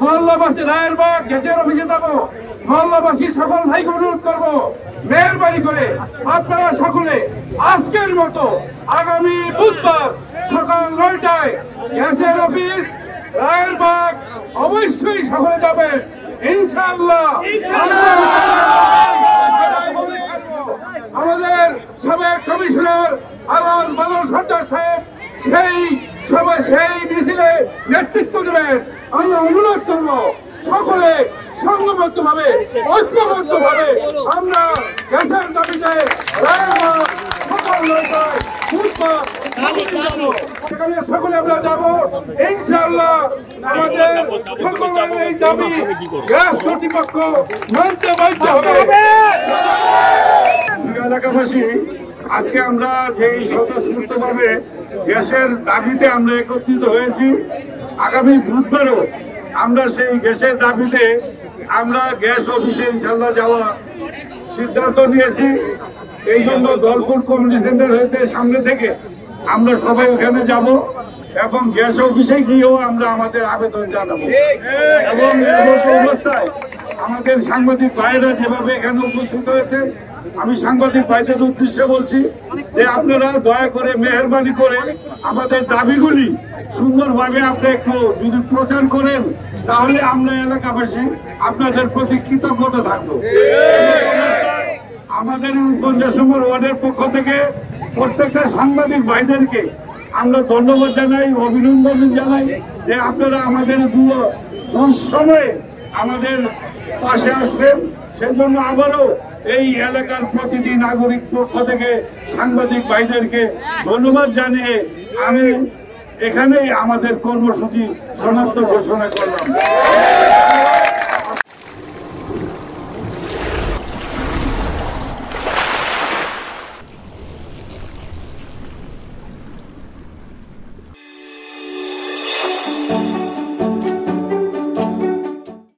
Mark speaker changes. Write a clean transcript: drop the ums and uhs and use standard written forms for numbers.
Speaker 1: মহল্লাবাসী রায়েরবাগ গ্যাসের অফিসে যাবো। মহল্লাবাসী সকল ভাইকে অনুরোধ করবো, মেহরবানি করে আপনারা সকলে আজকের মতো আগামী বুধবার সকাল 9টায় গ্যাসের অফিস রায়েরবাগ অবশ্যই সকলে যাবেন ইনশাআল্লাহ। আমাদের সাবেক কমিশনার আলহাজ বাদল সর্দার সাহেব সেই মিছিলে নেতৃত্ব দেবেন। আমরা অনুরোধ করবো সকলে সংঘবদ্ধ ভাবে ঐক্যবদ্ধ ভাবে আমরা গ্যাসের দাবিতে সেখানে সকলে আমরা যাবো ইনশাআল্লাহ। আমাদের সকলের এই দাবি গ্যাস কর্তৃপক্ষ মানতে বাধ্য হবে। এলাকাবাসী আজকে আমরা যেই স্বতঃস্ফূর্তভাবে গ্যাসের দাবিতে আমরা একত্রিত হয়েছি, আগামী বুধবারও আমরা সেই গ্যাসের দাবিতে আমরা গ্যাস অফিসে ইনশাল্লাহ যাওয়া সিদ্ধান্ত নিয়েছি। এই জন্য দলপুর কমিউনিটি সেন্টার হইতে সামনে থেকে আমরা সবাই ওখানে যাব এবং গ্যাস অফিসে গিয়েও আমরা আমাদের আবেদন জানাবো। এবং এই অবস্থায় আমাদের সাংবাদিক ভাইরা যেভাবে এখানে উপস্থিত হয়েছে, আমি সাংবাদিক ভাইদের উদ্দেশ্যে বলছি যে আপনারা দয়া করে মেহরবানি করে আমাদের দাবিগুলি সুন্দরভাবে আপনি একটু যদি প্রচার করেন, তাহলে আমরা এলাকাবাসী আপনাদের প্রতি কৃতজ্ঞতা থাকবো। আমাদের 49 নম্বর ওয়ার্ডের পক্ষ থেকে প্রত্যেকটা সাংবাদিক ভাইদেরকে আমরা ধন্যবাদ জানাই, অভিনন্দন জানাই যে আপনারা আমাদের দুঃসময়ে আমাদের পাশে আসছেন। সেই জন্য আবারও এই এলাকার প্রতিটি নাগরিক পক্ষ থেকে সাংবাদিক ভাইদেরকে ধন্যবাদ জানিয়ে আমি এখানেই আমাদের কর্মসূচি সমাপ্ত ঘোষণা করলাম।